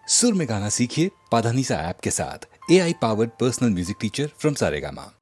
सुर में गाना सीखिए पाधानीसा ऐप के साथ। AI powered personal music teacher from Saregama.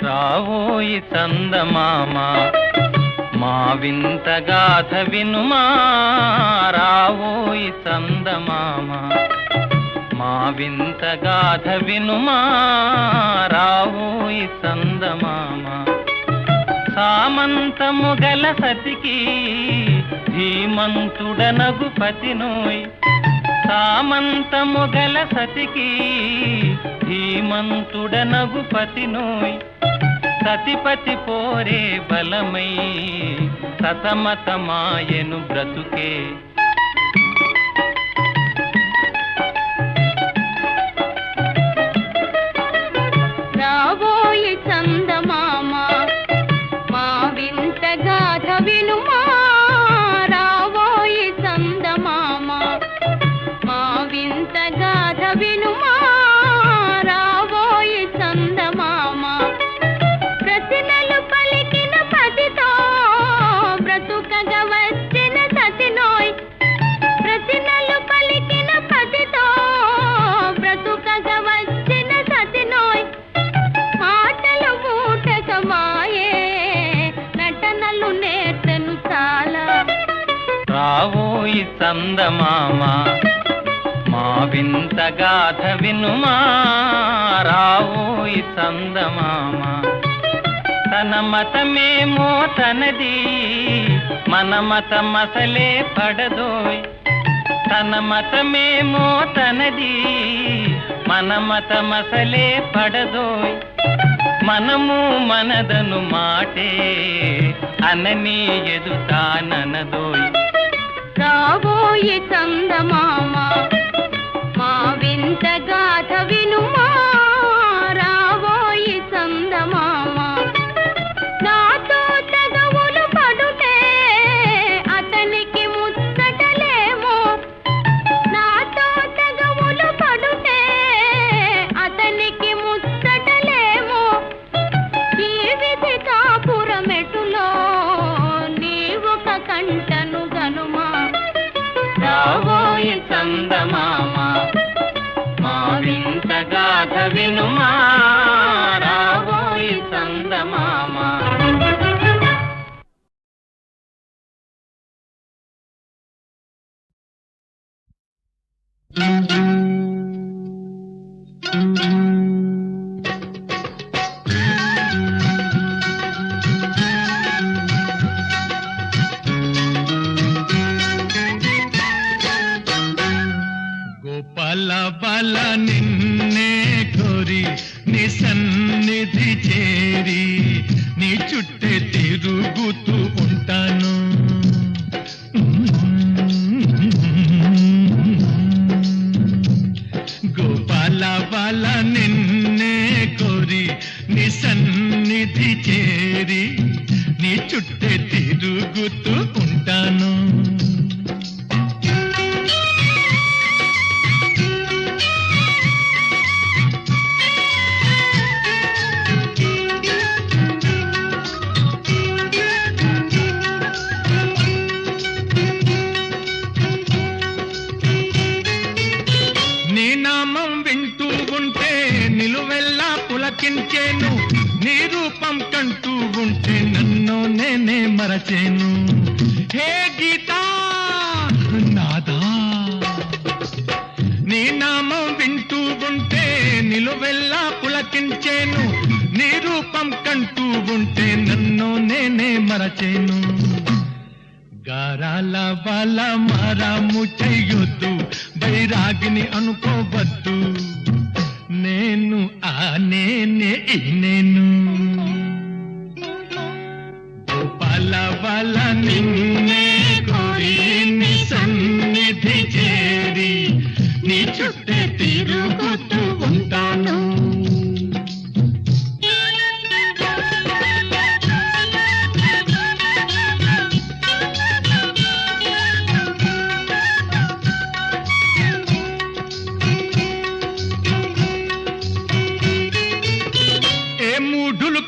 రావోయి చందమామ మా వింత గాథ వినుమా, రావోయి చందమామ మా వింత గాథ వినుమా, రావోయి చందమామ. సామంతము గల సతికి ధీమంతుడనగు పతినోయ్, సామంతము గల సతికి ధీమంతుడనగు పతినోయ్. సతిపతి పోరే బలమై సతమతమాయను బ్రతుకే. రావోయి చందమామ మా వింత గాథ వినుమా, రావోయి చందమామ మా వింత గాథ వినుమా, రావోయి చందమామ. ప్రతినలు పలికిన పతితో బ్రతుకగ వచ్చిన సతినోయ్, చందమామ మా వింత గాథ వినుమా రావోయి చందమామ తన మతమేమో తనది మన మతమసలే పడదోయ్ తన మతమేమో తనది మన మతమసలే పడదోయ్ మనము మనదను మాటే అనని ఎదుతాననదోయ్ రాబోయి చందమామ మా వింత గాథ వినుమా రాబోయి చందమామ నాతో తగవులు పడుతే అతనికి ముచ్చటలేమో నాతో తగవులు పడుతే అతనికి ముచ్చటలేమో ఈ విధి కాపురమెటులో నీవొక కంటను గనుమా రావోయి చందమామ మా వింత గాథ వినుమా రావోయి చందమామ గోపాల బాల నిన్నే కోరి నీ సన్నిధి చేరి నీ చుట్టే తిరుగుతూ ఉంటాను గోపాల బాల నిన్నే కోరి నీ సన్నిధి చేరి నీ చుట్టే తిరుగుతూ ఉంటాను నీ నామం వింటూ ఉంటే నిలువెల్లా పులకించేను నీ రూపం కంటూ ఉంటే నన్ను నేనే మరచేను హే గీతా నాదా నీ నామం వింటూ ఉంటే నిలువెల్లా పులకించేను నీ రూపం కంటూ ఉంటే నన్ను నేనే మరచేను గారాల బాల మారాము చెయ్యొద్దు బైరాగిని అనుకోవద్దు నేను ఆ నేనే ఈ నేను గోపాల బాల నిన్నే కోరి నీ సన్నిధి చేరి నీ చుట్టే తిరుగుతూ ఉంటాను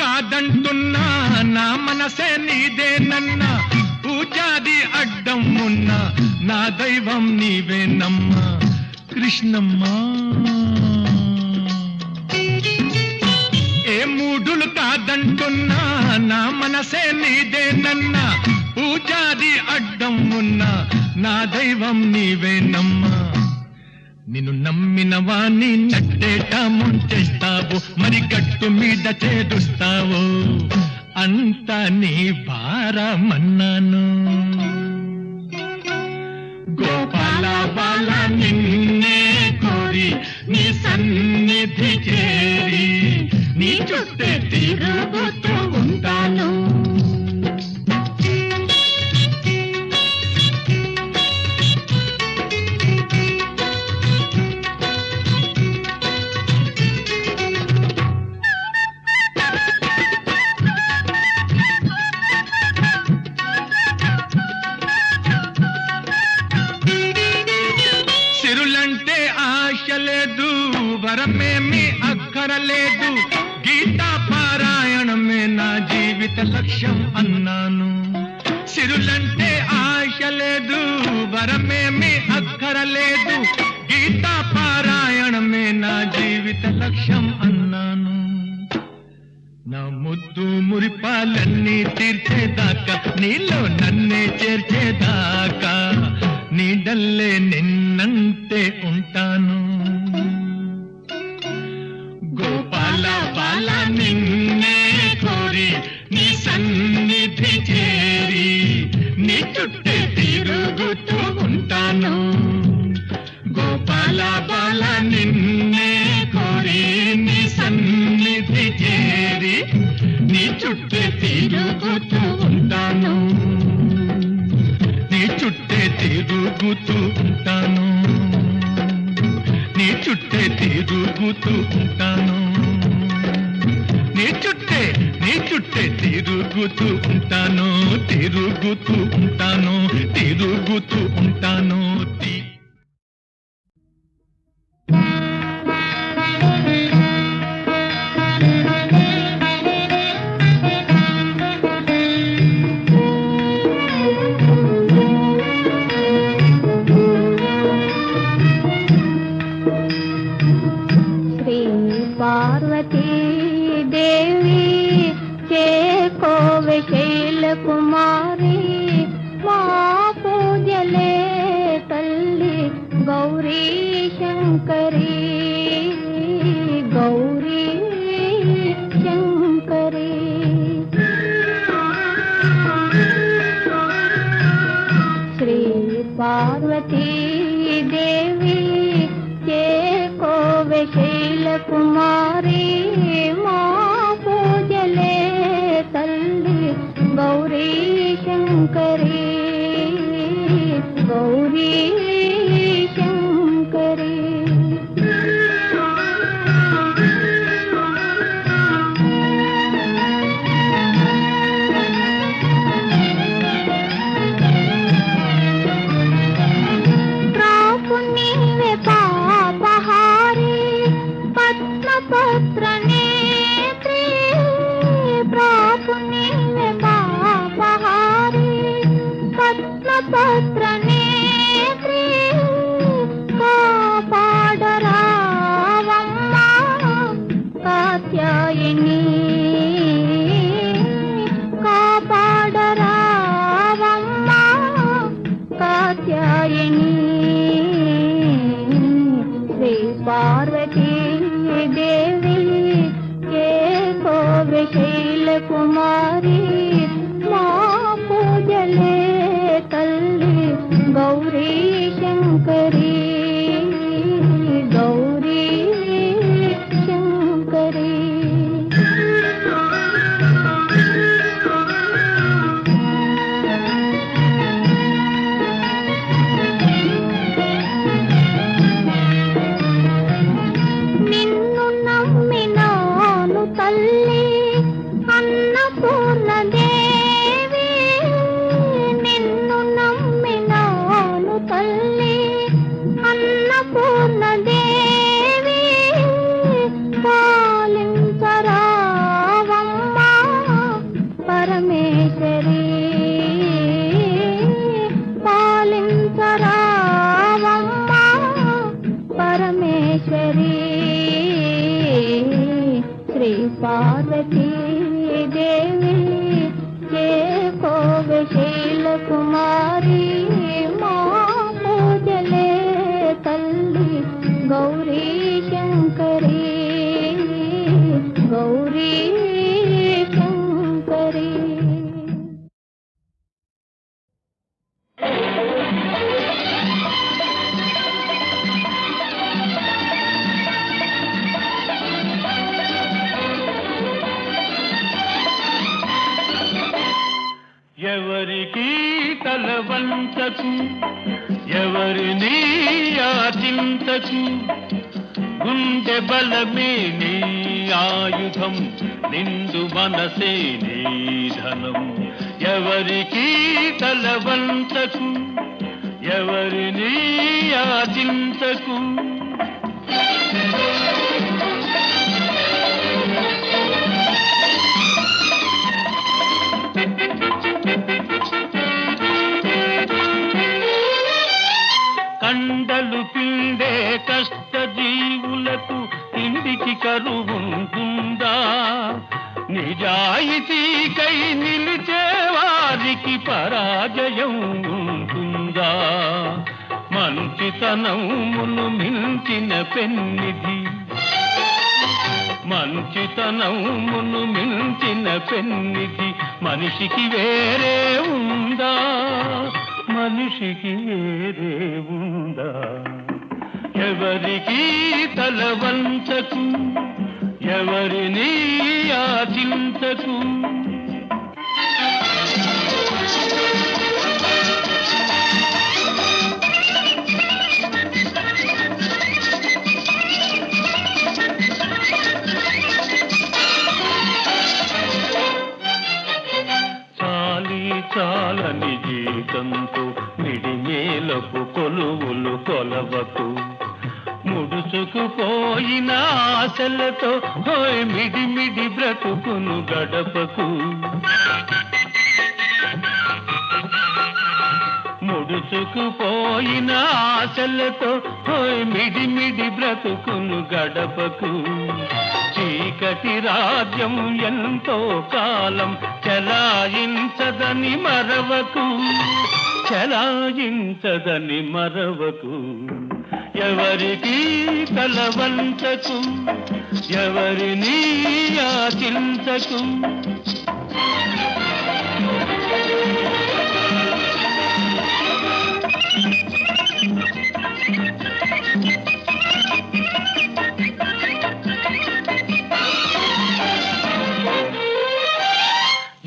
కాదంటున్నా నా మనసే నీదేనన్నా పూజాది అడ్డం ఉన్నా నా దైవం నీవేనమ్మా కృష్ణమ్మా ఏ మూఢులు కాదంటున్నా నా మనసే నీదేనన్నా పూజాది అడ్డం ఉన్నా నా దైవం నీవేనమ్మా నిన్ను నమ్మిన వాణ్ణి నట్టేట ముంచేస్తావు మరి గట్టు మీద చేరుస్తావు అంతా నీ భారమన్నాను గోపాల బాల నిన్నే కోరి నీ సన్నిధి చేరి నీ చుట్టే తిరుగుతూ ఉంటాను లేదు వరమేమి అక్కరలేదు గీతా పారాయణమే నా జీవిత లక్ష్యం అన్నాను సిరులంటే ఆశ లేదు వరమేమి అక్కరలేదు గీతా పారాయణమే నా జీవిత లక్ష్యం అన్నాను నా ముద్దు మురిపాలన్నీ తీర్చేదాకా నీలో నన్నే చేర్చేదాకా నీడల్లే నిన్నంటే ఉంటాను. గోపాల బాల నిన్నే కోరి నీ సన్నిధి చేరి నీ చుట్టే తిరుగుతూ ఉంటాను. గోపాల బాల నిన్నే కోరి నీ సన్నిధి చేరి నీ చుట్టే తిరుగుతూ ఉంటాను. నీ చుట్టే తిరుగుతూ ఉంటాను. నీ చుట్టే తిరుగుతూ ఉంటాను. నీ చుట్టే తిరుగుతూ ఉంటాను. తిరుగుతూ ఉంటాను. తిరుగుతూ ఉంటాను. కుమారి మా పూజలే తల్లి గౌరీ శంకరి గౌరీ శంకరి. శ్రీ పార్వతీ దేవి చేకోవె శైల కుమారి మా పూజలే తల్లి గౌరీ శంకరి గౌరీ శంకరి. ప్రాపు నీవే పాపహారి పద్మపత్ర నేత్రి. ప్రాపు నీవే పాపహారి పద్మపత్ర నేత్రి. కాపాడరావమ్మా కాత్యాయని. కాపాడరావమ్మా కాత్యాయని. శ్రీ పార్వతీ దేవి చేకోవె శైల కుమారి మా పూజలే తల్లి గౌరీ శంకరి గౌరీ శంకరి. నిన్ను నమ్మినాను తల్లి అన్నపూర్ణదేవి. నిన్ను నమ్మినాను తల్లి అన్నపూర్ణదేవి. పాలించరావమ్మా పరమేశ్వరి. పాలించరావమ్మా పరమేశ్వరి. శ్రీ పార్వతీ దేవి చేకోవె శైల కుమారి మా పూజలే తల్లి గౌరీ శంకరి గౌరీ శంకరి. ఎవరికి తల వంచకు ఎవరిని యాచించకు. గుండె బలమే నీ ఆయుధం నిండు మనసే నీ ధనం. ఎవరికి తల వంచకు ఎవరిని యాచించకు. కండలు పిండే కష్ట జీవులకు ఇంటికి కరువుంటుందా. నిజాయితీకై నిలిచే వారికి పరాజయం ఉంటుంది. ఉందా మంచితనమును మించిన పెన్నిధి మంచితనమును మించిన పెన్నిధి మనిషికి వేరే ఉందా మనిషికి వేరే ఉందా ఎవరికి తల వంచకు ఎవరిని యాచించకు చాలని జీతంతో మిడిమేలకు కొలువులు కొలవకు ముడుచుకుపోయిన ఆశలతో హోయ్ మిడిమిడి బ్రతుకును గడపకు ముడుచుకుపోయిన ఆశలతో హోయ్ మిడిమిడి బ్రతుకును గడపకు చీకటి రాజ్యం ఎంతో కాలం చలాయించదని మరవకు చలాయించదని మరవకు ఎవరికి తల వంచకు ఎవరిని యాచించకు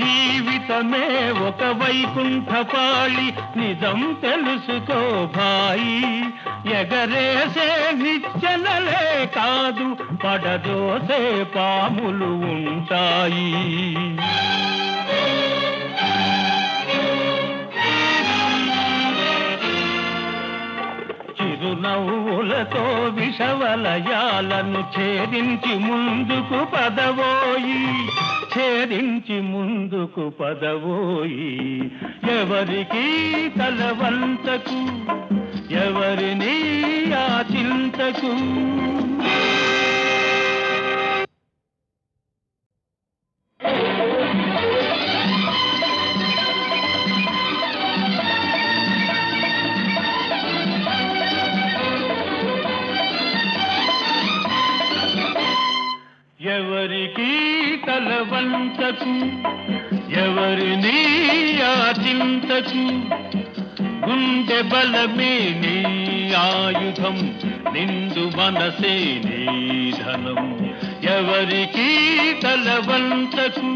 జీవితమే ఒక వైకుంఠపాళి నిజం తెలుసుకో భాయి ఎగరేసే నిచ్చెనలే కాదు పడదోసే పాములు ఉంటాయి చిరునవ్వులతో విషవలయాలను ఛేదించి ముందుకు పదవోయి ఛేదించి ముందుకు పదవోయి ఎవరికి తల వంచకు ఎవరిని యాచించకు ఎవరికి తల వంచకు ఎవరిని యాచించకు గుండె బలమే నీ ఆయుధం నిండు మనసే నీ ధనం ఎవరికి తల వంచకు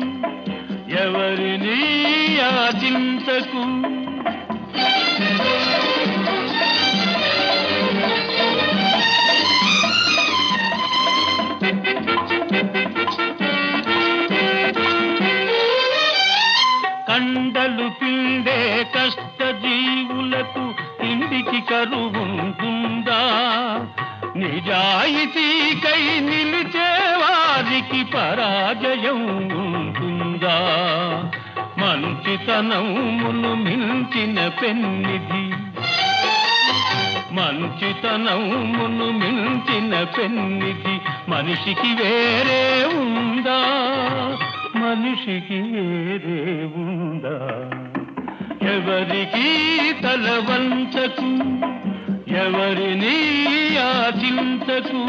ఎవరిని యాచించకు కండలు పిండే కష్ట జీవులకు తిండికి కరువుంటుందా నిజాయితీకై నిలిచే వారికి పరాజయం ఉంటుందా మంచితనమును మించిన పెన్నిధి మంచితనమును మించిన పెన్నిధి మనిషికి వేరే ఉందా మనిషికి వేరే ఉందా ఎవరికి తల వంచకు ఎవరిని యాచించకు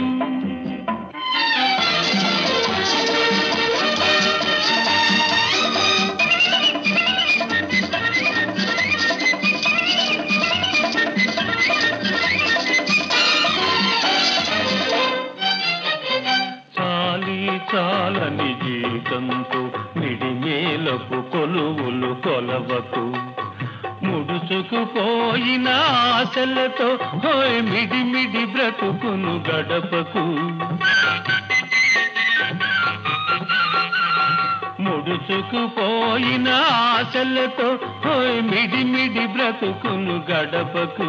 చాలని జీతంతో మిడిమేలకు కొలువులు కొలవకు ముడుచుకుపోయిన ఆశలతో హోయ్ మిడిమిడి బ్రతుకును గడపకు ముడుచుకుపోయిన ఆశలతో హోయ్ మిడిమిడి బ్రతుకును గడపకు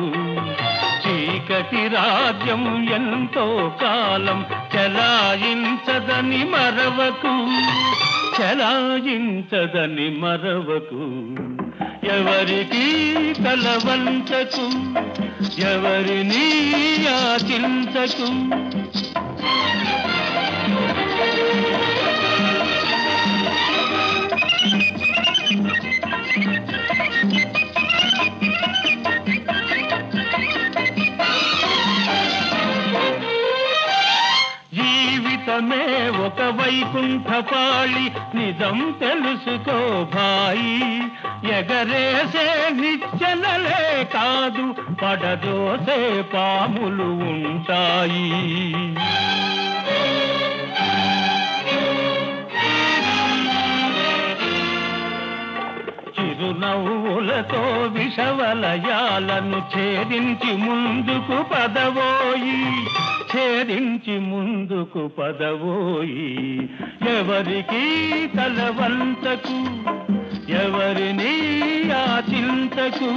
చీకటి రాజ్యం ఎంతో కాలం చలాయించదని మరవకు చలాయించదని మరవకు ఎవరికి తల వంచకు ఎవరిని యాచించకు లోక వైకుంఠపాళి నిజం తెలుసుకో భాయి ఎగరేసే నిచ్చెనలే కాదు పడదోసే పాములు ఉంటాయి చిరునవ్వులతో విషవలయాలను ఛేదించి ముందుకు పదవోయి ఛేదించి ముందుకు పదవోయి ఎవరికి తలవంతకు ఎవరిని ఆచింతకు